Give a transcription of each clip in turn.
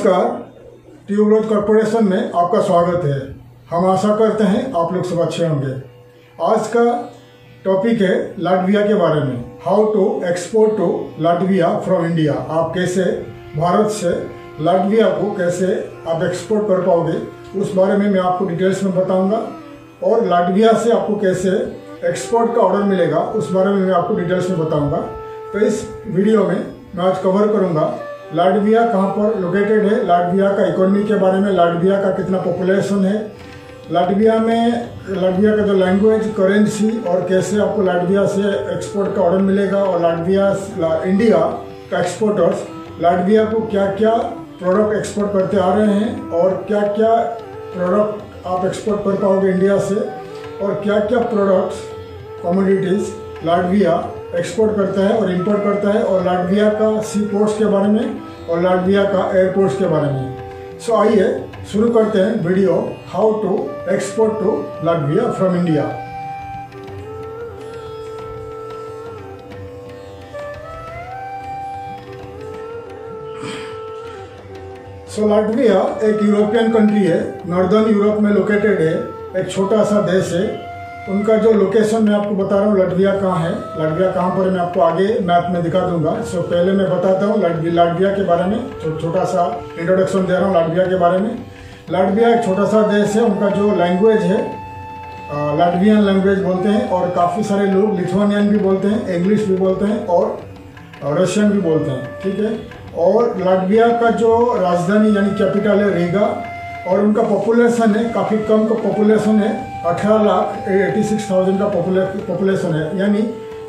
नमस्कार, tuberose corporation में आपका स्वागत है। हम आशा करते हैं आप लोग सब अच्छे होंगे। आज का टॉपिक है लाटविया के बारे में। How to export to Latvia from India. आप कैसे भारत से लाटविया को कैसे आप एक्सपोर्ट कर पाओगे, उस बारे में मैं आपको डिटेल्स में बताऊंगा। और लाटविया से आपको कैसे एक्सपोर्ट का ऑर्डर मिलेगा, उस बारे में मैं आपको डिटेल्स में बताऊंगा। तो इस वीडियो में मैं आज कवर करूंगा लाटविया कहाँ पर लोकेटेड है, लाटविया का इकोनॉमी के बारे में, लाटविया का कितना पॉपुलेशन है, लाटविया का जो लैंग्वेज, करेंसी और कैसे आपको लाटविया से एक्सपोर्ट का ऑर्डर मिलेगा। और इंडिया का एक्सपोर्टर्स लाटविया को क्या क्या प्रोडक्ट एक्सपोर्ट करते आ रहे हैं और क्या क्या प्रोडक्ट आप एक्सपोर्ट कर पाओगे इंडिया से, और क्या क्या प्रोडक्ट्स कमोडिटीज लाटविया एक्सपोर्ट करता है और इंपोर्ट करता है, और लाटविया का सी पोर्ट्स के बारे में और लाटविया का एयरपोर्ट्स के बारे में। सो आइए शुरू करते हैं video how to export to Latvia from India. So Latvia एक यूरोपियन कंट्री है, नॉर्दर्न यूरोप में लोकेटेड है, एक छोटा सा देश है। उनका जो लोकेशन मैं आपको बता रहा हूँ, लाटविया कहाँ है, लाटविया कहाँ पर, मैं आपको आगे मैप में दिखा दूंगा। सो पहले मैं बताता हूँ लाटविया के बारे में, छोटा सा इंट्रोडक्शन दे रहा हूँ लाटविया के बारे में। लाटविया एक छोटा सा देश है। उनका जो लैंग्वेज है लाटवियन लैंग्वेज बोलते हैं, और काफ़ी सारे लोग लिथुआनियन भी बोलते हैं, इंग्लिश भी बोलते हैं और रशियन भी बोलते हैं, ठीक है। और लाटविया का जो राजधानी यानी कैपिटल है रीगा, और उनका पॉपुलेशन है काफ़ी कम का पॉपुलेशन है, 18,86,000 का पॉपुलेशन है, यानी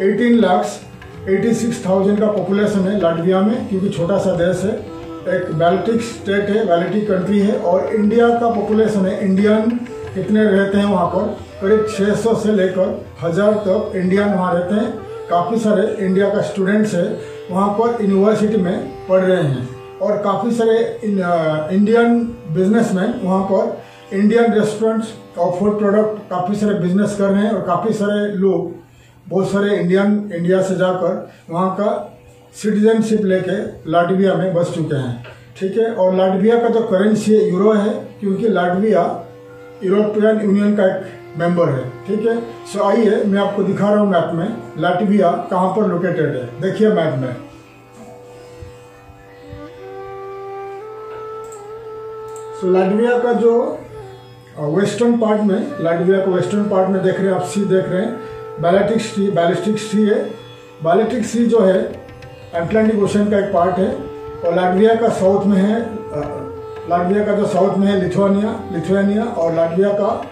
18,86,000 का पॉपुलेशन है लाटविया में, क्योंकि छोटा सा देश है, एक बैल्टिक स्टेट है, बैल्टिक कंट्री है। और इंडिया का पॉपुलेशन है, इंडियन कितने रहते हैं वहाँ पर, करीब 600 से लेकर 1000 तक इंडियन वहाँ रहते हैं। काफ़ी सारे इंडिया का स्टूडेंट्स है वहाँ पर यूनिवर्सिटी में पढ़ रहे हैं, और काफ़ी सारे इंडियन बिजनेसमैन वहाँ पर इंडियन रेस्टोरेंट्स और फूड प्रोडक्ट काफ़ी सारे बिजनेस कर रहे हैं। और काफ़ी सारे लोग, बहुत सारे इंडिया से जाकर वहाँ का सिटीजनशिप लेके लाटविया में बस चुके हैं, ठीक है। और लाटविया का जो करेंसी है यूरो है, क्योंकि लाटविया यूरोपियन यूनियन का एक मेंबर है, ठीक है। सो आइए मैं आपको दिखा रहा हूँ मैप में लाटविया कहाँ पर लोकेटेड है। देखिए मैप में, सो लाटविया का जो वेस्टर्न पार्ट में, लाटविया को वेस्टर्न पार्ट में देख रहे हैं आप, सी देख रहे हैं, बैल्टिक सी है। बैल्टिक सी जो है अटलांटिक ओशन का एक पार्ट है। और लाटविया का साउथ में है, लाटविया का जो साउथ में है लिथुआनिया, और लाटविया का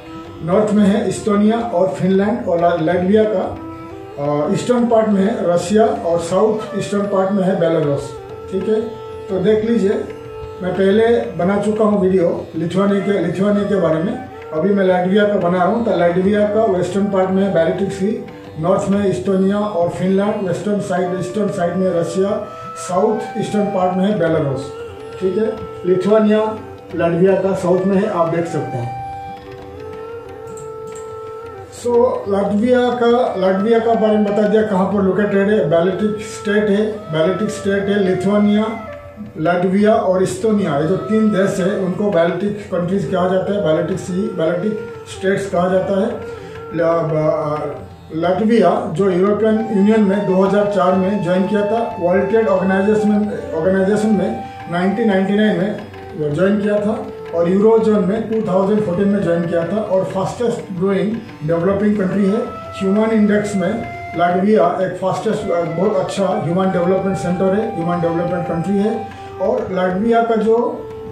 नॉर्थ में है इस्टोनिया और फिनलैंड, और लाटविया का ईस्टर्न पार्ट में है रशिया, और साउथ ईस्टर्न पार्ट में है बेलारूस, ठीक है। तो देख लीजिए, मैं पहले बना चुका हूँ वीडियो लिथुआनिया के बारे में, अभी मैं लाटविया का बना रहा हूँ। तो लाटविया का वेस्टर्न पार्ट में है बैल्टिक सी, नॉर्थ में इस्टोनिया और फिनलैंड, ईस्टर्न साइड में रशिया, साउथ ईस्टर्न पार्ट में है बेलारूस, ठीक है। लिथुआनिया लाटविया का साउथ में है, आप देख सकते हैं। सो लाटविया का बारे में बता दिया कहाँ पर लोकेटेड है। बैल्टिक स्टेट है, लिथुआनिया, लाटविया और इस्टोनिया, ये जो 3 देश है उनको बैल्टिक कंट्रीज कहा जाता है, बैल्टिक स्टेट्स कहा जाता है। लाटविया जो यूरोपियन यूनियन में 2004 में ज्वाइन किया था, वर्ल्ड ट्रेड ऑर्गेनाइजेशन में 1999 में ज्वाइन किया था, और यूरो जोन में 2014 में ज्वाइन किया था, और फास्टेस्ट ग्रोइंग डेवलपिंग कंट्री है। ह्यूमन इंडेक्स में लाटविया एक फास्टेस्ट, बहुत अच्छा ह्यूमन डेवलपमेंट सेंटर है, ह्यूमन डेवलपमेंट कंट्री है। और लाटविया का जो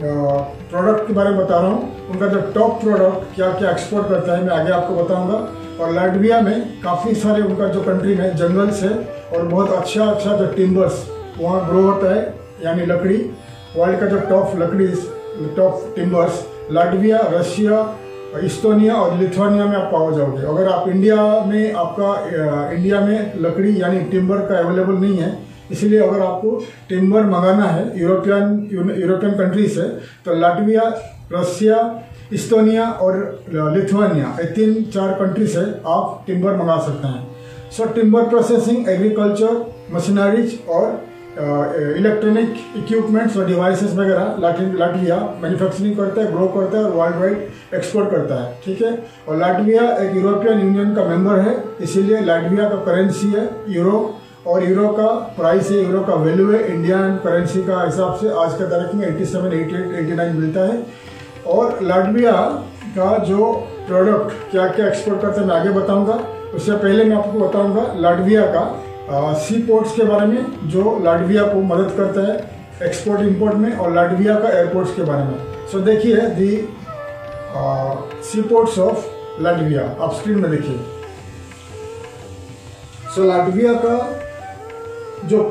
प्रोडक्ट के बारे में बता रहा हूँ, उनका जो टॉप प्रोडक्ट क्या क्या एक्सपोर्ट करता है मैं आगे आपको बताऊंगा। और लाटविया में काफ़ी सारे उनका जो कंट्री में जंगल्स है, और बहुत अच्छा जो टिम्बर्स वहाँ ग्रो होता है, यानी लकड़ी, वर्ल्ड का जो top timbers Latvia, Russia, Estonia और लिथुआनिया में आप पाओ जाओगे। अगर आप इंडिया में लकड़ी यानी टिम्बर का अवेलेबल नहीं है, इसलिए अगर आपको टिम्बर मंगाना है यूरोपियन कंट्री से, तो लाटविया, रशिया, इस्टोनिया और लिथुआनिया, ये 3-4 कंट्री से आप टिम्बर मंगा सकते हैं। सो टिम्बर प्रोसेसिंग, एग्रीकल्चर, मशीनरीज और इलेक्ट्रॉनिक इक्विपमेंट्स और डिवाइसेस वगैरह लाटविया मैन्युफैक्चरिंग करता है, ग्रो करता है और वर्ल्ड वाइड एक्सपोर्ट करता है। ठीक है, और लाटविया एक यूरोपियन यूनियन का मेंबर है, इसीलिए लाटविया का करेंसी है यूरो, और यूरो का प्राइस है, यूरो का वैल्यू है इंडियन करेंसी का हिसाब से आज के तारीख में 87, 88, 89 मिलता है। और लाटविया का जो प्रोडक्ट क्या क्या एक्सपोर्ट करता है मैं आगे बताऊंगा। उससे पहले मैं आपको बताऊंगा लाटविया का सी पोर्ट्स के बारे में, जो लाटविया को मदद करता है एक्सपोर्ट इंपोर्ट में, और लाटविया का एयरपोर्ट्स के बारे में। सो देखिए दी सी पोर्ट्स ऑफ लाटविया, आप स्क्रीन में देखिए। सो लाटविया का जो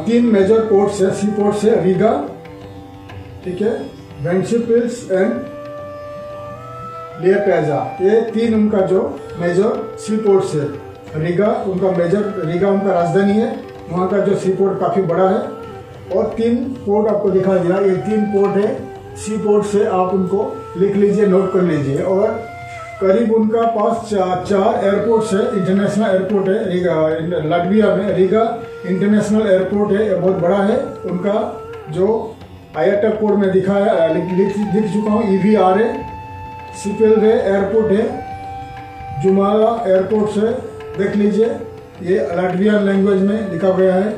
3 मेजर पोर्ट्स है, सी पोर्ट्स है, रीगा, ठीक है, वेंटसिपल्स एंड लिएपेजा, ये 3 उनका जो मेजर सी पोर्ट्स है। रीगा उनका उनका राजधानी है, वहाँ का जो सी पोर्ट काफ़ी बड़ा है, और 3 पोर्ट आपको दिखा दिया, ये 3 पोर्ट है सी पोर्ट से, आप उनको लिख लीजिए, नोट कर लीजिए। और करीब उनका पास 4 एयरपोर्ट्स है, इंटरनेशनल एयरपोर्ट है रीगा, लाटविया में रीगा इंटरनेशनल एयरपोर्ट है, ये बहुत बड़ा है। उनका जो आईआईटी कोड में दिखाया लिख चुका हूँ, EVRA, सिपेलरे एयरपोर्ट है, जुमाला एयरपोर्ट है, देख लीजिए, ये लाटवियन लैंग्वेज में लिखा गया है।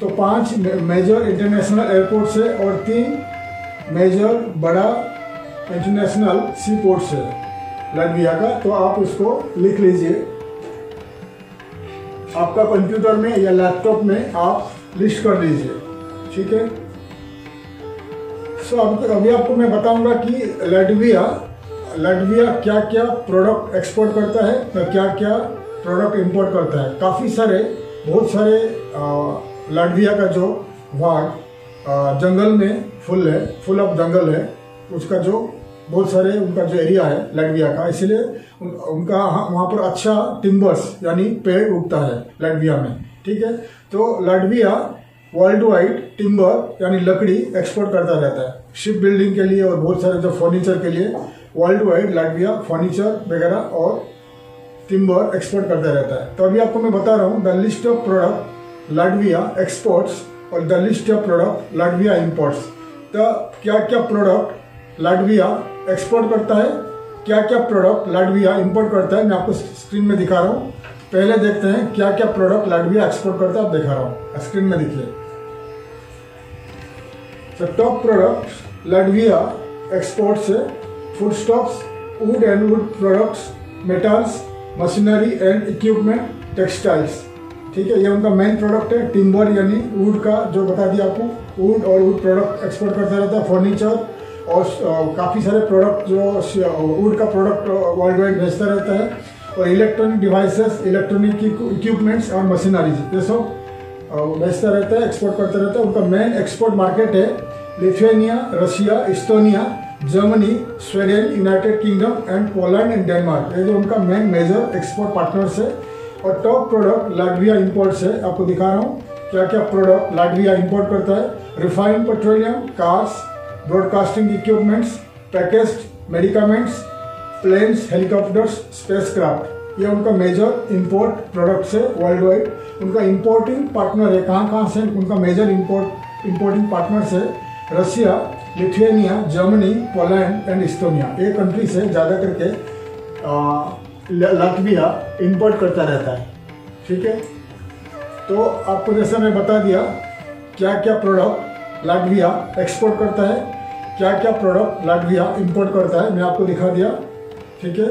तो 5 मेजर इंटरनेशनल एयरपोर्ट्स है और 3 मेजर बड़ा इंटरनेशनल सी पोर्ट्स है लाटविया का। तो आप इसको लिख लीजिए, आपका कंप्यूटर में या लैपटॉप में आप लिस्ट कर लीजिए, ठीक है। सो अभी आपको मैं बताऊंगा कि लाटविया क्या क्या प्रोडक्ट एक्सपोर्ट करता है और क्या क्या प्रोडक्ट इंपोर्ट करता है। बहुत सारे लाटविया का जो भाग जंगल में फुल ऑफ जंगल है, उसका जो बहुत सारे उनका जो एरिया है लाटविया का, इसलिए उनका वहाँ पर अच्छा टिम्बर्स यानी पेड़ उगता है लाटविया में, ठीक है। तो लाटविया वर्ल्ड वाइड टिम्बर यानी लकड़ी एक्सपोर्ट करता रहता है, शिप बिल्डिंग के लिए और बहुत सारे जो फर्नीचर के लिए वर्ल्ड वाइड लाटविया फर्नीचर वगैरह और टिम्बर एक्सपोर्ट करता रहता है। तो अभी आपको मैं बता रहा हूँ the list of product Latvia exports और the list of product Latvia imports. तो क्या क्या प्रोडक्ट लाटविया एक्सपोर्ट करता है, क्या क्या प्रोडक्ट लाटविया इंपोर्ट करता है, मैं आपको स्क्रीन में दिखा रहा हूँ। पहले देखते हैं क्या क्या प्रोडक्ट लाटविया एक्सपोर्ट करता है, आप दिखा रहा हूँ, स्क्रीन में देखिए। तो टॉप प्रोडक्ट लाटविया एक्सपोर्ट्स है food stops, would and would products, metals, machinery and equipment, textiles, ठीक है। ये उनका मेन प्रोडक्ट है। टिम्बर यानी वुड का, जो बता दिया आपको, वुड और वुड प्रोडक्ट एक्सपोर्ट करता रहता है, फर्नीचर और काफ़ी सारे प्रोडक्ट जो वुड का प्रोडक्ट वर्ल्ड वाइड भेजता रहता है, और इलेक्ट्रॉनिक डिवाइसेस, इलेक्ट्रॉनिक इक्विपमेंट्स और मशीनरीज ये सब भेजता रहता है, एक्सपोर्ट करता रहता है। उनका मेन एक्सपोर्ट मार्केट है Lithuania, Russia, Estonia, Germany, Sweden, United kingdom and Poland and Denmark, ये जो उनका मेन मेजर एक्सपोर्ट पार्टनर्स है। और टॉप प्रोडक्ट लाटविया इंपोर्ट्स है, आपको दिखा रहा हूँ क्या क्या प्रोडक्ट लाटविया इंपोर्ट करता है। Refined petroleum, cars, broadcasting equipments, packaged medicaments, planes, helicopters, spacecraft, ये उनका मेजर इंपोर्ट प्रोडक्ट्स है वर्ल्ड वाइड। उनका इंपोर्टिंग पार्टनर है, कहाँ से उनका मेजर इंपोर्टिंग पार्टनर्स है, Russia, Lithuania, Germany, Poland and Estonia, ये कंट्री से ज़्यादा करके लाटविया इंपोर्ट करता रहता है, ठीक है। तो आपको जैसा मैं बता दिया क्या क्या प्रोडक्ट लाटविया एक्सपोर्ट करता है, क्या क्या प्रोडक्ट लाटविया इंपोर्ट करता है, मैं आपको दिखा दिया, ठीक है।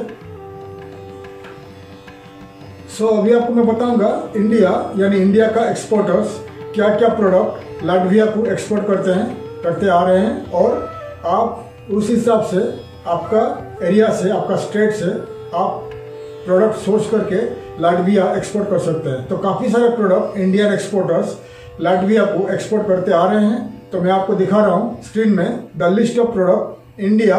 सो अभी आपको मैं बताऊंगा इंडिया यानी इंडिया का एक्सपोर्टर्स क्या क्या प्रोडक्ट लाटविया को एक्सपोर्ट करते आ रहे हैं, और आप उस हिसाब से आपका एरिया से, आपका स्टेट से आप प्रोडक्ट सोर्स करके लाटविया एक्सपोर्ट कर सकते हैं। तो काफ़ी सारे प्रोडक्ट इंडियन एक्सपोर्टर्स लाटविया को एक्सपोर्ट करते आ रहे हैं। तो मैं आपको दिखा रहा हूँ स्क्रीन में the list of product India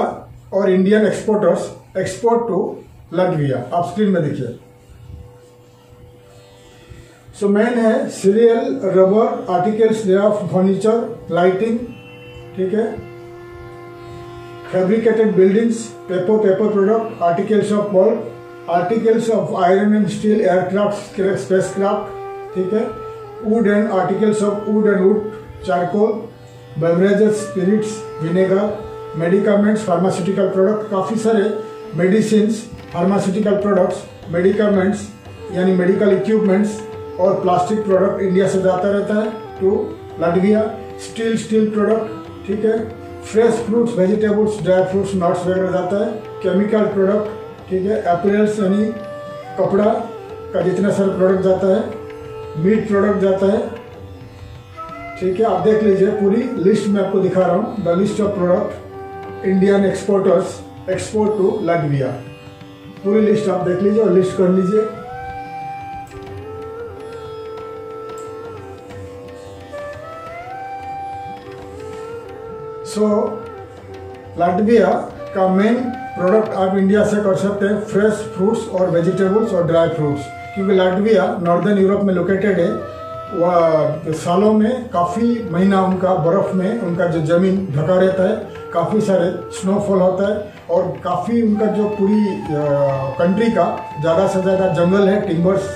और Indian exporters export to Latvia, आप स्क्रीन में देखिए। सो मेन है cereal, rubber, articles they of furniture, lighting, ठीक है, fabricated buildings, paper product, articles of pulp, articles of iron and steel, aircraft, spacecraft, ठीक है, wood and articles of wood and wood, charcoal, beverages, spirits, vinegar, medicaments, pharmaceutical product, काफ़ी सारे medicines, pharmaceutical products, medicaments यानी medical equipments और plastic product India से जाता रहता है टू लाटविया। स्टील प्रोडक्ट, ठीक है, fresh fruits, vegetables, dry fruits, nuts वगैरह जाता है। केमिकल प्रोडक्ट, ठीक है, अपरेल्स यानी कपड़ा का जितना सारा प्रोडक्ट जाता है। मीट प्रोडक्ट जाता है, ठीक है। आप देख लीजिए पूरी लिस्ट में आपको दिखा रहा हूँ, the list of product Indian exporters export to Latvia. पूरी लिस्ट आप देख लीजिए और लिस्ट कर लीजिए। सो लाटविया का मेन प्रोडक्ट आप इंडिया से कर सकते हैं फ्रेश फ्रूट्स और वेजिटेबल्स और ड्राई फ्रूट्स, क्योंकि लाटविया नॉर्दर्न यूरोप में लोकेटेड है। वह सालों में काफ़ी महीना उनका बर्फ़ में उनका जो ज़मीन ढका रहता है, काफ़ी सारे स्नोफॉल होता है और काफ़ी उनका जो पूरी कंट्री का ज़्यादा से ज़्यादा जंगल है, टिम्बर्स,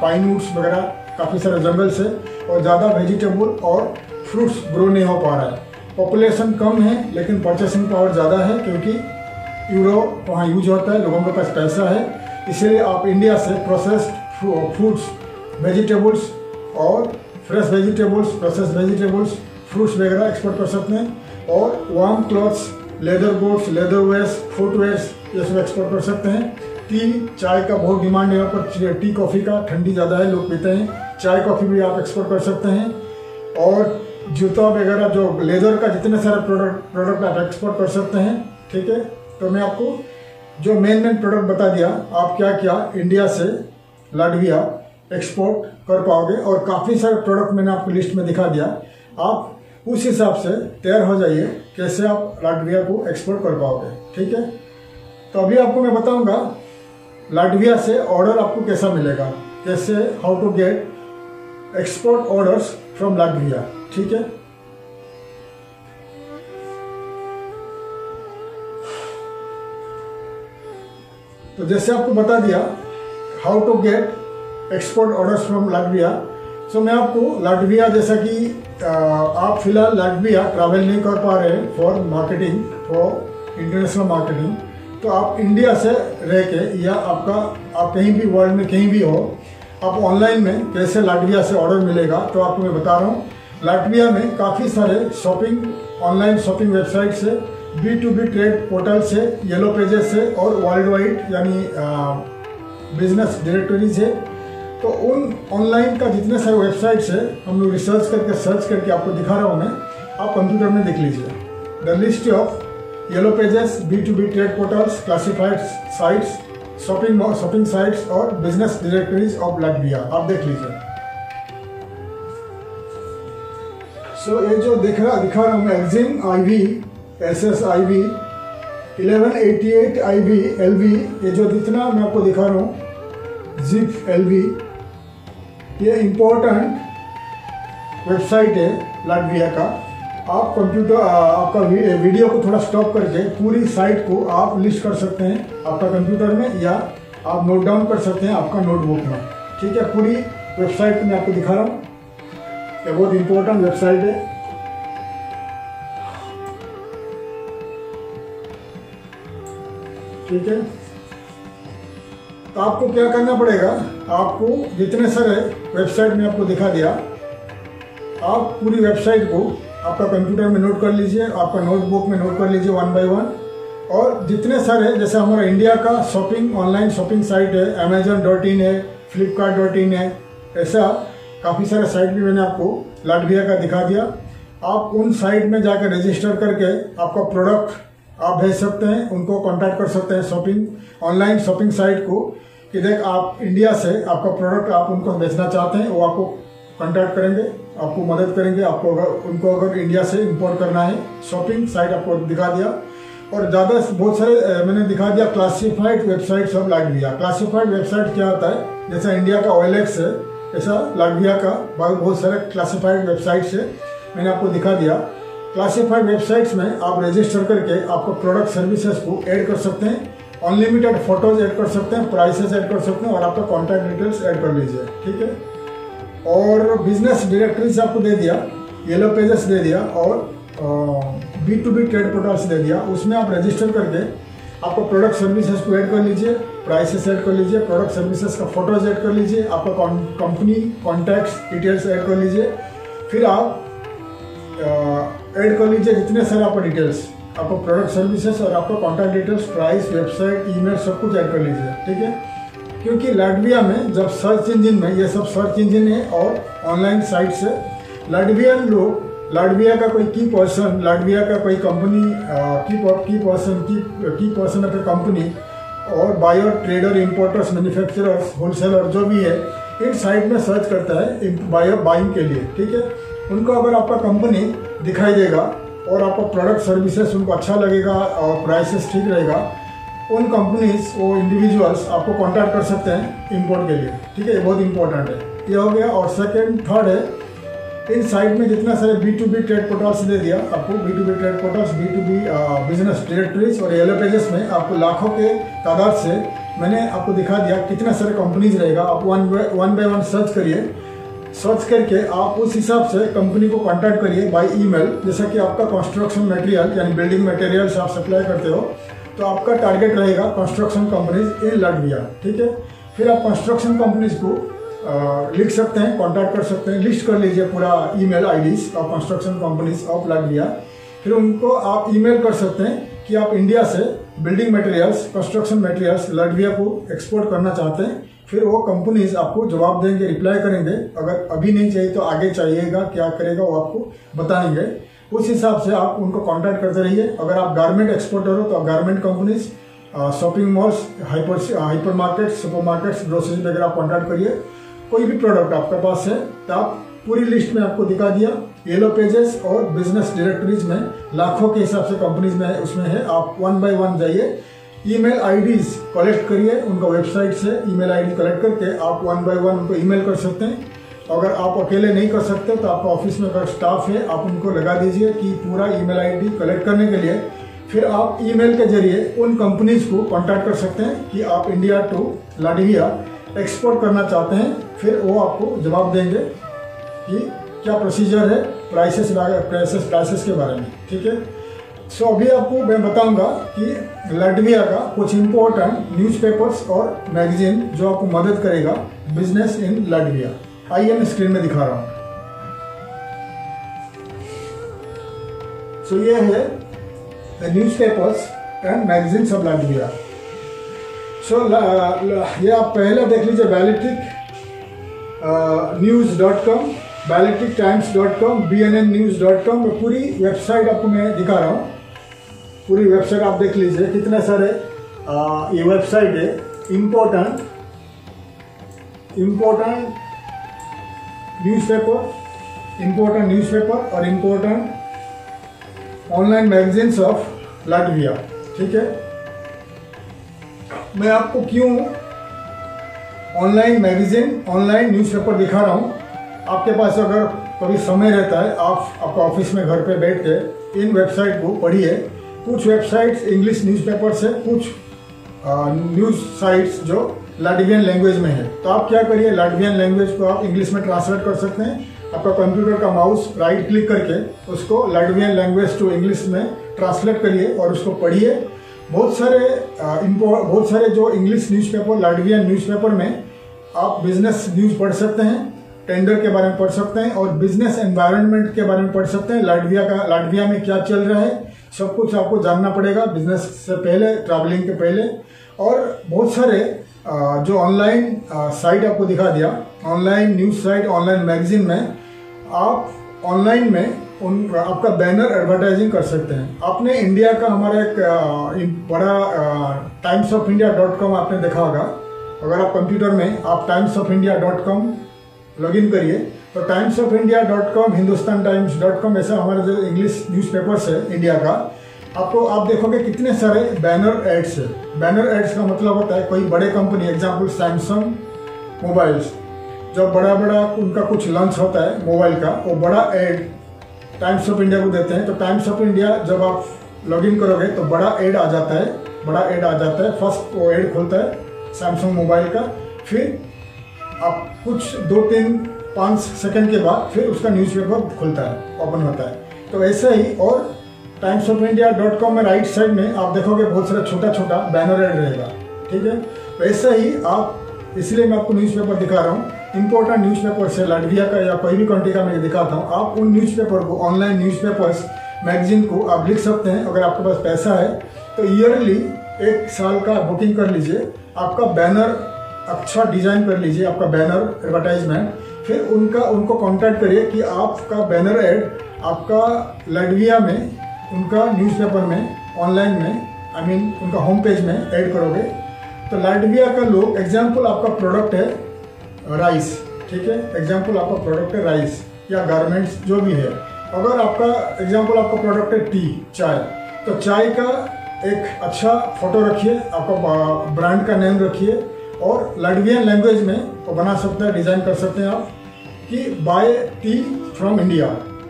पाइन वुड्स वगैरह काफ़ी सारे जंगल से, और ज़्यादा वेजिटेबल और फ्रूट्स ग्रो नहीं हो पा रहा है। पॉपुलेशन कम है लेकिन परचेसिंग पावर ज़्यादा है, क्योंकि यूरो वहाँ यूज होता है, लोगों के पास पैसा है, इसलिए आप इंडिया से प्रोसेस्ड फूड्स, वेजिटेबल्स और fresh vegetables, processed vegetables, fruits वगैरह एक्सपोर्ट कर सकते हैं। और warm clothes, leather boots, leather wears, footwears, ये सब एक्सपोर्ट कर सकते हैं। टी, चाय का बहुत डिमांड है यहाँ पर, टी कॉफ़ी का, ठंडी ज़्यादा है, लोग पीते हैं। चाय कॉफ़ी भी आप एक्सपोर्ट कर सकते हैं। और जूता वगैरह, जो लेदर का जितने सारे प्रोडक्ट आप एक्सपोर्ट कर सकते हैं, ठीक है। तो मैं आपको जो मेन प्रोडक्ट बता दिया, आप क्या क्या इंडिया से लाटविया एक्सपोर्ट कर पाओगे, और काफ़ी सारे प्रोडक्ट मैंने आपको लिस्ट में दिखा दिया। आप उस हिसाब से तैयार हो जाइए कैसे आप लाटविया को एक्सपोर्ट कर पाओगे, ठीक है। तो अभी आपको मैं बताऊंगा लाटविया से ऑर्डर आपको कैसा मिलेगा, कैसे how to get export orders from Latvia, ठीक है। तो जैसे आपको बता दिया how to get export orders from Latvia, so मैं आपको लाटविया, जैसा कि आप फिलहाल लाटविया ट्रैवल नहीं कर पा रहे हैं for marketing, for international marketing, तो आप इंडिया से रह के या आप कहीं भी वर्ल्ड में कहीं भी हो, आप ऑनलाइन में कैसे लाटविया से ऑर्डर मिलेगा, तो आपको मैं बता रहा हूँ। लाटविया में काफ़ी सारे शॉपिंग, ऑनलाइन शॉपिंग वेबसाइट से, B2B ट्रेड पोर्टल से, येलो पेजेस से और वर्ल्ड वाइड यानी बिजनेस डायरेक्टरीज है। तो उन ऑनलाइन का जितने सारे वेबसाइट्स है, हम लोग सर्च करके आपको दिखा रहा हूँ मैं, आप कंप्यूटर में देख लीजिए। The list of yellow pages, B2B trade portals, classified sites, shopping sites और बिजनेस डायरेक्टरीज ऑफ लाटविया, आप देख लीजिए। सो ये जो दिखा रहा हूँ मैं, Exim IV, SSIV, 1188 IV, LV, ये जो जितना मैं आपको दिखा रहा हूँ, ZIP LV, ये इम्पोर्टेंट वेबसाइट है लाटविया का। आप आपका वीडियो को थोड़ा स्टॉप करके पूरी साइट को आप लिस्ट कर सकते हैं आपका कंप्यूटर में, या आप नोट डाउन कर सकते हैं आपका नोटबुक में, ठीक है। पूरी वेबसाइट मैं आपको दिखा रहा हूँ, ये बहुत इम्पोर्टेंट वेबसाइट है। ठीक है, तो आपको क्या करना पड़ेगा, आपको जितने सारे वेबसाइट में आपको दिखा दिया, आप पूरी वेबसाइट को आपका कंप्यूटर में नोट कर लीजिए, आपका नोटबुक में नोट कर लीजिए 1 by 1। और जितने सारे, जैसे हमारा इंडिया का शॉपिंग, ऑनलाइन शॉपिंग साइट है, Amazon.in है, Flipkart.in है, ऐसा काफ़ी सारे साइट भी मैंने आपको लाटविया का दिखा दिया। आप उन साइट में जाकर रजिस्टर करके आपका प्रोडक्ट आप भेज सकते हैं, उनको कांटेक्ट कर सकते हैं ऑनलाइन शॉपिंग साइट को, कि देख आप इंडिया से आपका प्रोडक्ट आप उनको बेचना चाहते हैं, वो आपको कांटेक्ट करेंगे, आपको मदद करेंगे। आपको उनको अगर इंडिया से इंपोर्ट करना है, शॉपिंग साइट आपको दिखा दिया। और ज़्यादा बहुत सारे मैंने दिखा दिया classified websites of Latvia. Classified website क्या होता है, जैसा इंडिया का OLX है, ऐसा लाटविया का बहुत सारे क्लासिफाइड वेबसाइट्स है, मैंने आपको दिखा दिया। क्लासिफाइड वेबसाइट्स में आप रजिस्टर करके आपको प्रोडक्ट सर्विसेज को ऐड कर सकते हैं, अनलिमिटेड फोटोज ऐड कर सकते हैं, प्राइसेस ऐड कर सकते हैं और आपका कॉन्टैक्ट डिटेल्स ऐड कर लीजिए, ठीक है। और बिजनेस डायरेक्टरीज आपको दे दिया, येलो पेजेस दे दिया और B2B ट्रेड पोर्टल्स दे दिया। उसमें आप रजिस्टर करके आपको प्रोडक्ट सर्विसेज को ऐड कर लीजिए, प्राइसेस ऐड कर लीजिए, प्रोडक्ट सर्विसेज का फोटोज ऐड कर लीजिए, आपका कंपनी कॉन्टैक्ट्स डिटेल्स ऐड कर लीजिए। फिर आप ऐड कर लीजिए जितने सारे आपको डिटेल्स, आपको प्रोडक्ट सर्विसेज और आपका contact details, price, website, email सब कुछ ऐड कर लीजिए, ठीक है। क्योंकि लाटविया में जब सर्च इंजन में ये सब सर्च इंजन है और ऑनलाइन साइट से लाटवियन लोग, लाटविया का कोई की पर्सन, लाटविया का कोई company key person of a company और buyer, trader, importers, manufacturers, wholesaler जो भी है, इन साइट में सर्च करता है बायर बाइंग के लिए, ठीक है। उनको अगर आपका कंपनी दिखाई देगा और आपका प्रोडक्ट सर्विसेज उनको अच्छा लगेगा और प्राइसेस ठीक रहेगा, उन कंपनीज, वो इंडिविजुअल्स आपको कांटेक्ट कर सकते हैं इंपोर्ट के लिए, ठीक है। ये बहुत इंपॉर्टेंट है, ये हो गया। और सेकंड, थर्ड है, इन साइट में जितना सारे B2B ट्रेड पोर्टल्स दे दिया आपको, B2B trade portals, B2B business directories और येलो पेजेस में आपको लाखों के तादाद से मैंने आपको दिखा दिया कितना सारे कंपनीज रहेगा। आप वन बाय वन सर्च करिए, सर्च करके आप उस हिसाब से कंपनी को कांटेक्ट करिए बाय ईमेल। जैसा कि आपका कंस्ट्रक्शन मटेरियल यानी बिल्डिंग मटेरियल्स आप सप्लाई करते हो, तो आपका टारगेट रहेगा कंस्ट्रक्शन कंपनीज इन लाटविया, ठीक है। फिर आप कंस्ट्रक्शन कंपनीज को लिख सकते हैं, कांटेक्ट कर सकते हैं, लिस्ट कर लीजिए पूरा email IDs of construction companies of Latvia. फिर उनको आप ईमेल कर सकते हैं कि आप इंडिया से building materials, construction materials Latvia को एक्सपोर्ट करना चाहते हैं। फिर वो कंपनीज आपको जवाब देंगे, रिप्लाई करेंगे। अगर अभी नहीं चाहिए तो आगे चाहिएगा, क्या करेगा वो आपको बताएंगे। उस हिसाब से आप उनको कांटेक्ट करते रहिए। अगर आप गारमेंट एक्सपोर्टर हो तो आप garment companies, shopping malls, hyper market, super markets, grocery वगैरह आप कॉन्टैक्ट करिए। कोई भी प्रोडक्ट आपके पास है तो आप पूरी लिस्ट में आपको दिखा दिया, येलो पेजेस और बिजनेस डायरेक्टरीज में लाखों के हिसाब से कंपनीज में उसमें है। आप वन बाय वन जाइए, ईमेल आईडीज कलेक्ट करिए, उनका वेबसाइट से ईमेल आईडी कलेक्ट करके आप वन बाय वन उनको ईमेल कर सकते हैं। अगर आप अकेले नहीं कर सकते तो आपका ऑफिस में अगर स्टाफ है आप उनको लगा दीजिए कि पूरा ईमेल आईडी कलेक्ट करने के लिए। फिर आप ईमेल के जरिए उन कंपनीज को कांटेक्ट कर सकते हैं कि आप इंडिया टू लाटविया एक्सपोर्ट करना चाहते हैं। फिर वो आपको जवाब देंगे कि क्या प्रोसीजर है, प्राइसेस के बारे में, ठीक है। सो अभी आपको मैं बताऊंगा कि लाटविया का कुछ इम्पोर्टेंट न्यूज़पेपर्स और मैगजीन जो आपको मदद करेगा बिजनेस इन लाटविया। आइए मैं स्क्रीन में दिखा रहा हूँ। सो ये है newspapers and magazines of Latvia. So ये आप पहले देख लीजिए, ballyticnews.com, ballytictimes.com, bnnnews.com। पूरी वेबसाइट आपको मैं दिखा रहा हूँ। पूरी वेबसाइट आप देख लीजिए, कितने सारे ये वेबसाइट है। इम्पोर्टेंट न्यूज़पेपर और important online magazines of Latvia, ठीक है। मैं आपको क्यों ऑनलाइन मैगजीन, ऑनलाइन न्यूज़पेपर दिखा रहा हूँ। आपके पास अगर कभी समय रहता है, आप आपका ऑफिस में घर पे बैठ के इन वेबसाइट को पढ़िए। कुछ वेबसाइट्स इंग्लिश न्यूज़पेपर्स है, कुछ न्यूज़ साइट्स जो लाटवियन लैंग्वेज में है। तो आप क्या करिए, लाटवियन लैंग्वेज को आप इंग्लिश में ट्रांसलेट कर सकते हैं। आपका कंप्यूटर का माउस राइट क्लिक करके उसको लाटवियन लैंग्वेज टू इंग्लिश में ट्रांसलेट करिए और उसको पढ़िए। बहुत सारे जो इंग्लिश न्यूज़पेपर, लाटवियन न्यूज़पेपर में आप बिजनेस न्यूज़ पढ़ सकते हैं, टेंडर के बारे में पढ़ सकते हैं और बिजनेस एनवायरनमेंट के बारे में पढ़ सकते हैं। लाटविया में क्या चल रहा है सब कुछ आपको जानना पड़ेगा बिजनेस से पहले, ट्रैवलिंग के पहले। और बहुत सारे जो ऑनलाइन साइट आपको दिखा दिया, online news site, online magazine में आप ऑनलाइन में आपका बैनर एडवर्टाइजिंग कर सकते हैं। आपने इंडिया का हमारा एक बड़ा timesofIndia.com आपने देखा होगा। अगर आप कंप्यूटर में आप timesofIndia.com लॉगिन करिए तो timesofIndia.com, hindustantimes.com ऐसा हमारा जो इंग्लिश न्यूज़पेपर्स है इंडिया का, आपको आप देखोगे कितने सारे बैनर एड्स है। बैनर एड्स का मतलब होता है कोई बड़े कंपनी, एग्जांपल सैमसंग मोबाइल्स, जब बड़ा उनका कुछ लॉन्च होता है मोबाइल का, वो बड़ा एड टाइम्स ऑफ इंडिया को देते हैं। तो टाइम्स ऑफ इंडिया जब आप लॉगिन करोगे तो बड़ा एड आ जाता है। फर्स्ट वो एड खोलता है सैमसंग मोबाइल का। फिर आप कुछ 2-3 5 सेकंड के बाद फिर उसका न्यूज़पेपर खुलता है, ओपन होता है। तो ऐसे ही, और timesofIndia.com में राइट साइड में आप देखोगे बहुत सारा छोटा छोटा बैनर ऐड रहेगा, ठीक है। तो ऐसे ही आप, इसलिए मैं आपको न्यूज़पेपर दिखा रहा हूँ, इंपॉर्टेंट न्यूज़पेपर से लाटविया का या कोई भी कंट्री का मैं दिखाता हूँ। आप उन न्यूज़पेपर को, ऑनलाइन न्यूज़पेपर्स, मैगजीन को आप लिख सकते हैं। अगर आपके पास पैसा है तो ईयरली 1 साल का बुकिंग कर लीजिए, आपका बैनर अच्छा डिजाइन कर लीजिए, आपका बैनर एडवर्टाइजमेंट, फिर उनको कांटेक्ट करिए कि आपका बैनर ऐड आपका लाटविया में, उनका न्यूज़पेपर में, ऑनलाइन में, उनका होम पेज में ऐड करोगे। तो लाटविया का लोग, एग्जाम्पल आपका प्रोडक्ट है राइस, ठीक है, एग्जाम्पल आपका प्रोडक्ट है राइस या गारमेंट्स जो भी है। अगर आपका एग्जाम्पल आपका प्रोडक्ट है टी, चाय, तो चाय का एक अच्छा फोटो रखिए, आपका ब्रांड का नेम रखिए, और लाटवियन लैंग्वेज में वो बना सकते हैं, डिज़ाइन कर सकते हैं आप कि buy tea from India,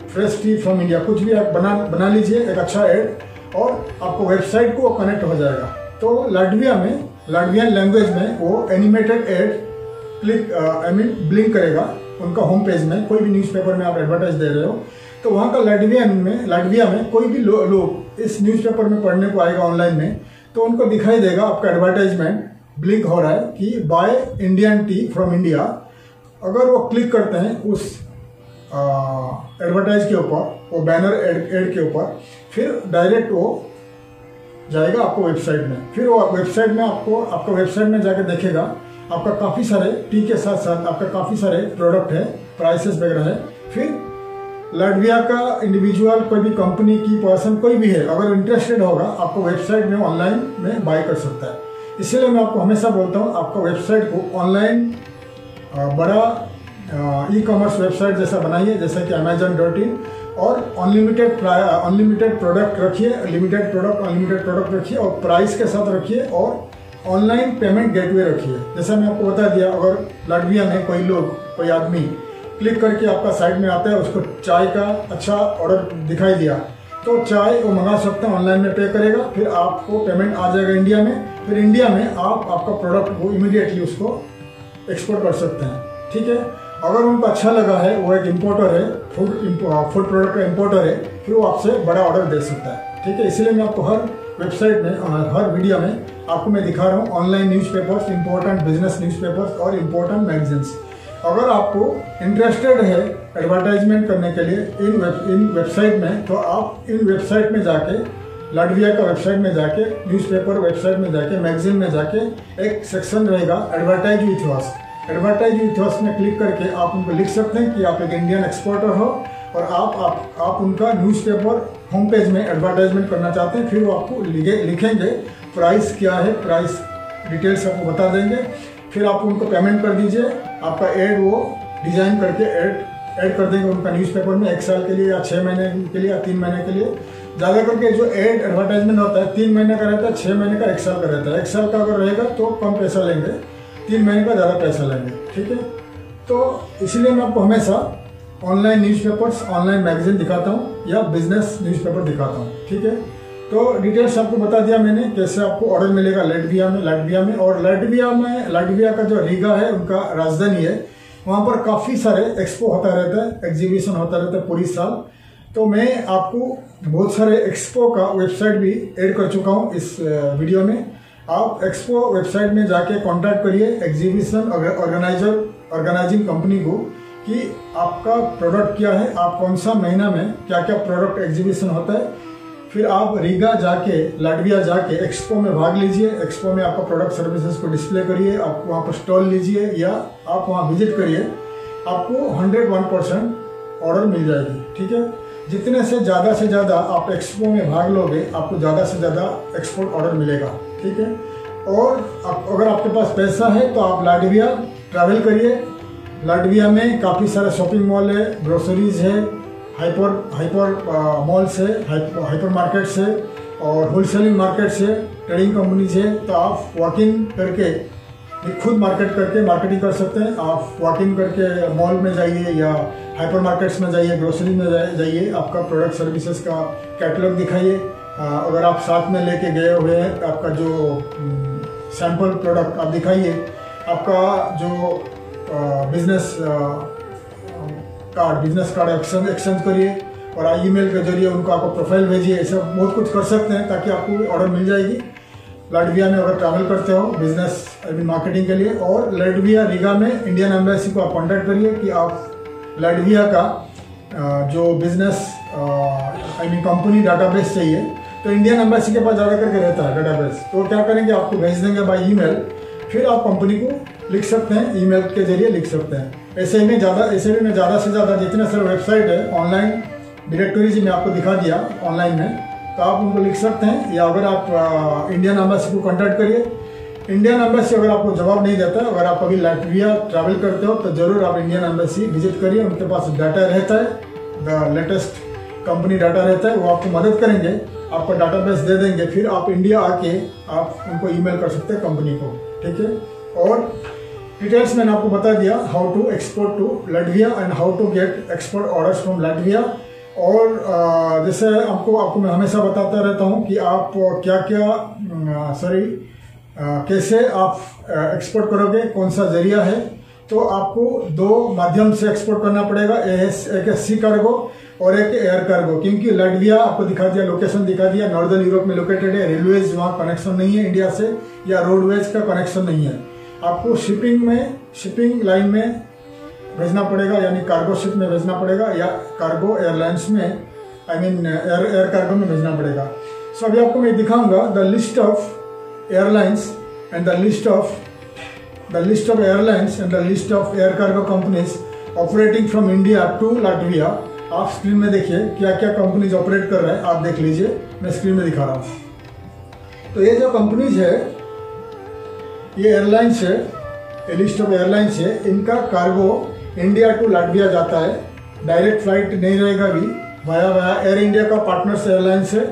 fresh tea from India, कुछ भी आप बना लीजिए एक अच्छा ऐड, और आपको वेबसाइट को कनेक्ट हो जाएगा। तो लाटविया में, लाटवियन लैंग्वेज में वो एनिमेटेड ऐड ब्लिंक करेगा उनका होम पेज में। कोई भी न्यूज़पेपर में आप एडवर्टाइज दे रहे हो तो वहाँ का लाटविया में कोई भी लोग इस न्यूज़पेपर में पढ़ने को आएगा ऑनलाइन में, तो उनको दिखाई देगा आपका एडवर्टाइजमेंट ब्लिंक हो रहा है कि by Indian T from India. अगर वो क्लिक करते हैं उस एडवर्टाइज के ऊपर, वो बैनर एड के ऊपर, फिर डायरेक्ट वो जाएगा आपको वेबसाइट में। फिर वो वेबसाइट में आपका वेबसाइट में जाके देखेगा आपका काफ़ी सारे टी के साथ साथ आपका काफ़ी सारे प्रोडक्ट है, प्राइसेस वगैरह है। फिर लाटविया का इंडिविजुअल, कोई भी कंपनी की पर्सन, कोई भी है, अगर इंटरेस्टेड होगा आपको वेबसाइट में ऑनलाइन में बाय कर सकता है। इसीलिए मैं आपको हमेशा बोलता हूँ आपका वेबसाइट को ऑनलाइन बड़ा ई-कॉमर्स वेबसाइट जैसा बनाइए, जैसा कि Amazon.in, और अनलिमिटेड प्रोडक्ट रखिए, लिमिटेड प्रोडक्ट, अनलिमिटेड प्रोडक्ट रखिए, और प्राइस के साथ रखिए, और ऑनलाइन पेमेंट गेटवे रखिए। जैसा मैं आपको बता दिया, अगर लाटविया में कोई आदमी क्लिक करके आपका साइट में आता है, उसको चाय का अच्छा ऑर्डर दिखाई दिया, तो चाय वो मंगा सकते हैं, ऑनलाइन में पे करेगा, फिर आपको पेमेंट आ जाएगा इंडिया में। फिर इंडिया में आप आपका प्रोडक्ट को इमीडिएटली उसको एक्सपोर्ट कर सकते हैं, ठीक है। अगर उनको अच्छा लगा है, वो एक इम्पोर्टर है, फूड प्रोडक्ट का इम्पोर्टर है, फिर वो आपसे बड़ा ऑर्डर दे सकता है, ठीक है। इसलिए मैं आपको हर वेबसाइट में, हर वीडियो में आपको मैं दिखा रहा हूँ online newspapers, important business newspapers और इम्पोर्टेंट मैगजीन्स। अगर आपको इंटरेस्टेड है एडवर्टाइजमेंट करने के लिए इन वेबसाइट में, तो आप इन वेबसाइट में जाके, लाटविया का वेबसाइट में जाके, न्यूज़पेपर वेबसाइट में जाके, मैगजीन में जाके एक सेक्शन रहेगा advertise with us. Advertise with us में क्लिक करके आप उनको लिख सकते हैं कि आप एक इंडियन एक्सपोर्टर हो और आप उनका न्यूज़पेपर होम पेज में एडवर्टाइजमेंट करना चाहते हैं। फिर वो आपको लिखेंगे प्राइस क्या है, प्राइस डिटेल्स आपको बता देंगे, फिर आप उनको पेमेंट कर दीजिए, आपका ऐड वो डिज़ाइन करके ऐड कर देंगे उनका न्यूज़पेपर में 1 साल के लिए या 6 महीने के लिए या 3 महीने के लिए। ज़्यादा करके जो ऐड एडवर्टाइजमेंट होता है 3 महीने का रहता है, 6 महीने का, 1 साल का रहता है। 1 साल का अगर रहेगा तो कम पैसा लेंगे, 3 महीने का ज़्यादा पैसा लेंगे, ठीक है। तो इसलिए मैं आपको हमेशा ऑनलाइन न्यूज़पेपर्स, ऑनलाइन मैगजीन दिखाता हूँ या बिजनेस न्यूज़पेपर दिखाता हूँ, ठीक है। तो डिटेल्स आपको बता दिया मैंने, कैसे आपको ऑर्डर मिलेगा लाटविया में। और लाटविया का जो रीगा है, उनका राजधानी है, वहाँ पर काफ़ी सारे एक्सपो होता रहता है, एग्जीबिशन होता रहता है पूरी साल। तो मैं आपको बहुत सारे एक्सपो का वेबसाइट भी ऐड कर चुका हूँ इस वीडियो में। आप एक्सपो वेबसाइट में जाके कांटेक्ट करिए एग्जीबिशन ऑर्गेनाइजिंग कंपनी को कि आपका प्रोडक्ट क्या है, आप कौन सा महीना में क्या क्या प्रोडक्ट एग्जीबिशन होता है। फिर आप रीगा जाके, लाटविया जाके एक्सपो में भाग लीजिए। एक्सपो में आपका प्रोडक्ट सर्विसेज को डिस्प्ले करिए, आप वहाँ पर स्टॉल लीजिए या आप वहाँ विजिट करिए, आपको 101% ऑर्डर मिल जाएगी, ठीक है। जितने से ज़्यादा आप एक्सपो में भाग लोगे, आपको ज़्यादा से ज़्यादा एक्सपोर्ट ऑर्डर मिलेगा, ठीक है। और अगर आपके पास पैसा है तो आप लाटविया ट्रैवल करिए। लाटविया में काफ़ी सारे शॉपिंग मॉल है, ग्रोसरीज है, हाइपर मॉल्स है, हाइपर मार्केट्स है और होलसेलिंग मार्केट्स है, ट्रेडिंग कंपनीज है। तो आप वॉकिंग करके, खुद मार्केटिंग कर सकते हैं। आप वॉकिंग करके मॉल में जाइए या हाइपर मार्केट्स में जाइए, ग्रोसरी में जाइए, आपका प्रोडक्ट सर्विसेज का कैटलॉग दिखाइए। अगर आप साथ में लेके गए हुए हैं आपका जो सैंपल प्रोडक्ट आप दिखाइए। आपका जो business card, business card exchange करिए और ईमेल के जरिए उनको आपको प्रोफाइल भेजिए। ऐसा बहुत कुछ कर सकते हैं ताकि आपको ऑर्डर मिल जाएगी। लाटविया में अगर ट्रैवल करते हो बिजनेस मार्केटिंग के लिए, और लाटविया रीगा में इंडियन एम्बेसी को आप कॉन्टैक्ट करिए कि आप लाटविया का जो बिजनेस कंपनी डाटाबेस चाहिए, तो इंडियन एम्बेसी के पास ज़्यादा करके रहता है डाटाबेस। तो क्या करेंगे, आपको भेज देंगे बाय ईमेल, फिर आप कंपनी को लिख सकते हैं, ईमेल के जरिए लिख सकते हैं। ऐसे भी मैं ज़्यादा से ज़्यादा जितने सारे वेबसाइट है ऑनलाइन डायरेक्टरीज में आपको दिखा दिया ऑनलाइन में, तो आप उनको लिख सकते हैं। या अगर आप इंडियन एम्बेसी को कॉन्टैक्ट करिए। इंडियन एम्बेसी अगर आपको जवाब नहीं देता, अगर आप अभी लाटविया ट्रैवल करते हो तो ज़रूर आप इंडियन एम्बेसी विजिट करिए। उनके पास डाटा रहता है, द लेटेस्ट कंपनी डाटा रहता है, वो आपको मदद करेंगे, आपको डाटाबेस दे देंगे, फिर आप इंडिया आके आप उनको ईमेल कर सकते हैं कंपनी को, ठीक है। और डिटेल्स मैंने आपको बता दिया, how to export to Latvia and how to get export orders from Latvia. और जैसे आपको मैं हमेशा बताता रहता हूँ कि आप कैसे आप एक्सपोर्ट करोगे, कौन सा जरिया है। तो आपको दो माध्यम से एक्सपोर्ट करना पड़ेगा, एक है सी कार्गो और एक एयर कार्गो। क्योंकि लाटविया आपको दिखा दिया, लोकेशन दिखा दिया, नॉर्दर्न यूरोप में लोकेटेड है, रेलवेज वहाँ कनेक्शन नहीं है इंडिया से, या रोडवेज का कनेक्शन नहीं है। आपको शिपिंग लाइन में भेजना पड़ेगा, यानी कार्गो शिप में भेजना पड़ेगा, या कार्गो एयरलाइंस में एयर कार्गो में भेजना पड़ेगा। सो अभी आपको मैं दिखाऊंगा the list of airlines and the list of airlines and the list of air cargo companies operating from India to Latvia. आप स्क्रीन में देखिए क्या क्या कंपनीज ऑपरेट कर रहे हैं, आप देख लीजिए, मैं स्क्रीन में दिखा रहा हूँ। तो ये जो कंपनीज है, ये एयरलाइंस है, ये लिस्ट ऑफ एयरलाइंस है, इनका कार्गो इंडिया टू लाटविया जाता है। डायरेक्ट फ्लाइट नहीं रहेगा अभी, वाया एयर इंडिया का पार्टनर्स एयरलाइंस है,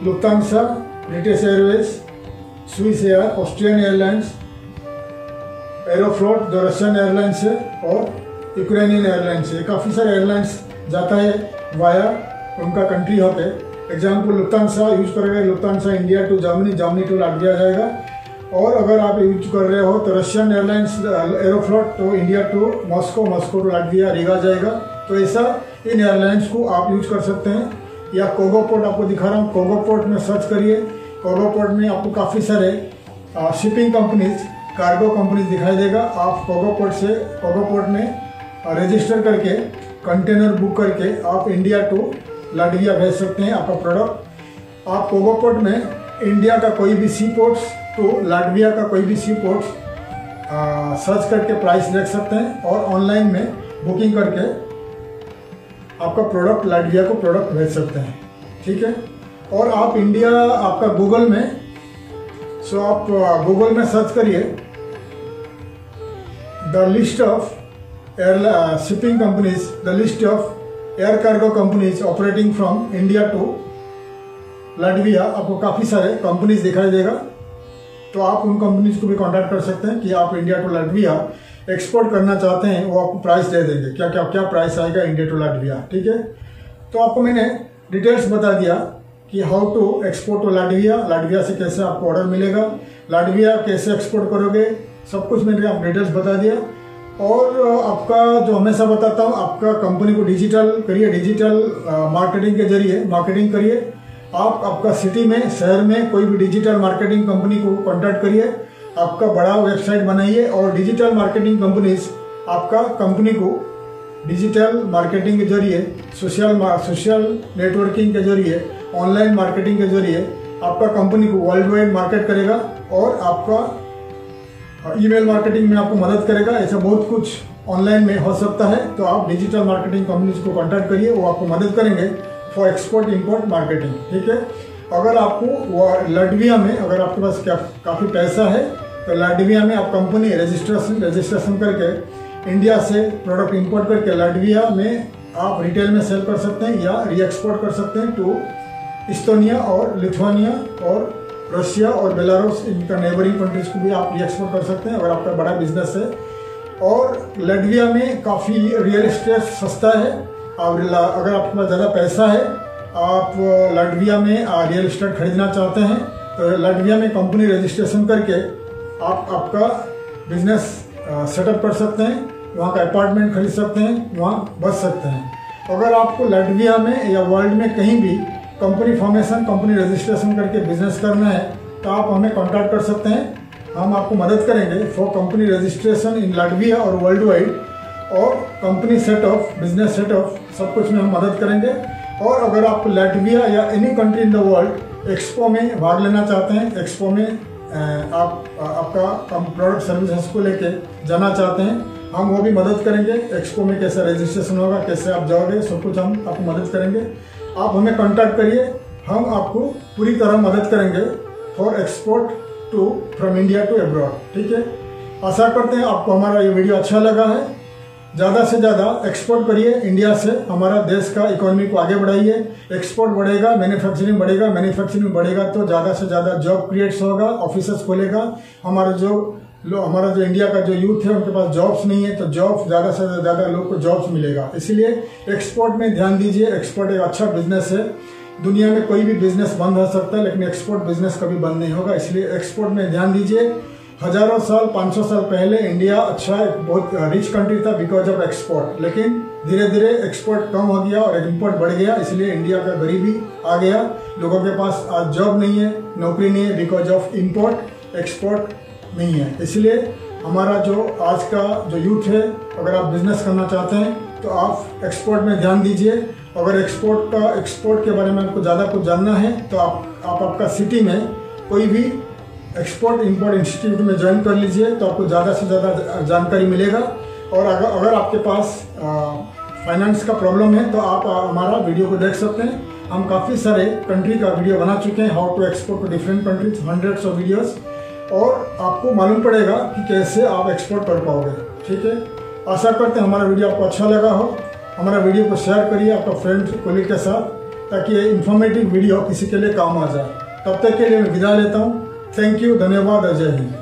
Lufthansa, British Airways, Swiss air, Austrian airlines, Aeroflot जो रशियन एयरलाइंस है, और यूक्रेनियन एयरलाइंस है। काफ़ी सारे एयरलाइंस जाता है वाया उनका कंट्री होते। एग्जाम्पल लुफ्तांसा यूज करेंगे, Lufthansa India to Germany, Germany to Latvia जाएगा। और अगर आप यूज कर रहे हो तो रशियन एयरलाइंस एरोफ्लोट तो India to Moscow, Moscow to Latvia Riga जाएगा। तो ऐसा इन एयरलाइंस को आप यूज कर सकते हैं। या कोगोपोर्ट आपको दिखा रहा हूँ, कोगोपोर्ट में सर्च करिए। कोगोपोर्ट में आपको काफ़ी सारे शिपिंग कंपनीज, कार्गो कंपनीज दिखाई देगा। आप कोगोपोर्ट में रजिस्टर करके कंटेनर बुक करके आप इंडिया टू लाटविया भेज सकते हैं आपका प्रोडक्ट। आप कोगोपोर्ट में इंडिया का कोई भी सी पोर्ट्स तो लाटविया का कोई भी सी पोर्ट्स सर्च करके प्राइस देख सकते हैं, और ऑनलाइन में बुकिंग करके आपका प्रोडक्ट लाटविया को प्रोडक्ट भेज सकते हैं, ठीक है। और आप इंडिया आपका गूगल में, आप गूगल में सर्च करिए the list of shipping companies, the list of air cargo companies operating from India to Latvia. आपको काफ़ी सारे कंपनीज दिखाई देगा। तो आप उन कंपनीज को भी कांटेक्ट कर सकते हैं कि आप इंडिया टू लाटविया एक्सपोर्ट करना चाहते हैं, वो आपको प्राइस दे देंगे, क्या प्राइस आएगा इंडिया टू लाटविया, ठीक है। तो आपको मैंने डिटेल्स बता दिया कि how to export to Latvia, Latvia से कैसे आपको ऑर्डर मिलेगा, लाटविया कैसे एक्सपोर्ट करोगे, सब कुछ मैंने आप डिटेल्स बता दिया। और आपका जो हमेशा बताता हूँ, आपका कंपनी को डिजिटल करिए, डिजिटल मार्केटिंग के जरिए मार्केटिंग करिए। आप आपका सिटी में, शहर में कोई भी डिजिटल मार्केटिंग कंपनी को कांटेक्ट करिए, आपका बड़ा वेबसाइट बनाइए, और डिजिटल मार्केटिंग कंपनीज आपका कंपनी को डिजिटल मार्केटिंग के जरिए, सोशल नेटवर्किंग के जरिए, ऑनलाइन मार्केटिंग के जरिए आपका कंपनी को वर्ल्ड वाइड मार्केट करेगा, और आपका ईमेल मार्केटिंग में आपको मदद करेगा। ऐसा बहुत कुछ ऑनलाइन में हो सकता है। तो आप डिजिटल मार्केटिंग कंपनीज को कांटेक्ट करिए, वो आपको मदद करेंगे फॉर एक्सपोर्ट इंपोर्ट मार्केटिंग, ठीक है। अगर आपको लाटविया में, अगर आपके पास काफ़ी पैसा है तो लाटविया में आप कंपनी रजिस्ट्रेशन करके इंडिया से प्रोडक्ट इंपोर्ट करके लाटविया में आप रिटेल में सेल कर सकते हैं, या री एक्सपोर्ट कर सकते हैं टू इस्टोनिया और लिथुआनिया और रशिया और बेलारूस, इनका नेबरिंग कंट्रीज को भी आप री एक्सपोर्ट कर सकते हैं अगर आपका बड़ा बिजनेस है। और लाटविया में काफ़ी रियल एस्टेट सस्ता है, और अगर आपके पास ज़्यादा पैसा है, आप लाटविया में रियल एस्टेट खरीदना चाहते हैं, तो लाटविया में कंपनी रजिस्ट्रेशन करके आप आपका बिजनेस सेटअप कर सकते हैं। वहाँ का अपार्टमेंट खरीद सकते हैं, वहाँ बस सकते हैं। अगर आपको लाटविया में या वर्ल्ड में कहीं भी कंपनी फॉर्मेशन, कंपनी रजिस्ट्रेशन करके बिजनेस करना है तो आप हमें कॉन्टैक्ट कर सकते हैं। हम आपको मदद करेंगे for company registration in Latvia और वर्ल्ड वाइड, और कंपनी सेटअप, बिजनेस सेटअप, सब कुछ में हम मदद करेंगे। और अगर आप लाटविया या any country in the world expo में भाग लेना चाहते हैं, एक्सपो में आप आपका प्रोडक्ट सर्विसेज को लेके जाना चाहते हैं, हम वो भी मदद करेंगे। एक्सपो में कैसे रजिस्ट्रेशन होगा, कैसे आप जाओगे, सब कुछ हम आपको मदद करेंगे। आप हमें कांटेक्ट करिए, हम आपको पूरी तरह मदद करेंगे for export to from India to abroad. ठीक है, आशा करते हैं आपको हमारा ये वीडियो अच्छा लगा है। ज़्यादा से ज़्यादा एक्सपोर्ट करिए इंडिया से, हमारा देश का इकोनॉमी को आगे बढ़ाइए। एक्सपोर्ट बढ़ेगा, मैन्युफैक्चरिंग बढ़ेगा, मैन्युफैक्चरिंग बढ़ेगा तो ज़्यादा से ज़्यादा जॉब क्रिएट्स होगा, ऑफिसेस खोलेगा। हमारा जो इंडिया का जो यूथ है उनके पास जॉब्स नहीं है, तो जॉब्स ज़्यादा से ज़्यादा लोग को जॉब्स मिलेगा। इसलिए एक्सपोर्ट में ध्यान दीजिए। एक्सपोर्ट एक अच्छा बिजनेस है। दुनिया में कोई भी बिजनेस बंद हो सकता है, लेकिन एक्सपोर्ट बिजनेस कभी बंद नहीं होगा। इसलिए एक्सपोर्ट में ध्यान दीजिए। हजारों साल, 500 साल पहले इंडिया अच्छा एक बहुत रिच कंट्री था बिकॉज ऑफ एक्सपोर्ट, लेकिन धीरे धीरे एक्सपोर्ट कम हो गया और इम्पोर्ट बढ़ गया। इसलिए इंडिया का गरीबी आ गया, लोगों के पास आज जॉब नहीं है, नौकरी नहीं है बिकॉज ऑफ इम्पोर्ट, एक्सपोर्ट नहीं है। इसलिए हमारा जो आज का जो यूथ है, अगर आप बिजनेस करना चाहते हैं तो आप एक्सपोर्ट में ध्यान दीजिए। अगर एक्सपोर्ट के बारे में आपको ज़्यादा कुछ जानना है तो आप आपका सिटी में कोई भी एक्सपोर्ट इंपोर्ट इंस्टीट्यूट में ज्वाइन कर लीजिए, तो आपको ज़्यादा से ज़्यादा जानकारी मिलेगा। और अगर आपके पास फाइनेंस का प्रॉब्लम है तो आप हमारा वीडियो को देख सकते हैं। हम काफ़ी सारे कंट्री का वीडियो बना चुके हैं, how to export to different countries, hundreds of videos, और आपको मालूम पड़ेगा कि कैसे आप एक्सपोर्ट कर पाओगे। ठीक है, आशा करते हैं हमारा वीडियो आपको अच्छा लगा हो। हमारा वीडियो को शेयर करिए आपका फ्रेंड कोलीग के साथ, ताकि ये इन्फॉर्मेटिव वीडियो किसी के लिए काम आ जाए। तब तक के लिए मैं विदा लेता हूँ। थैंक यू, धन्यवाद, जय हिंद।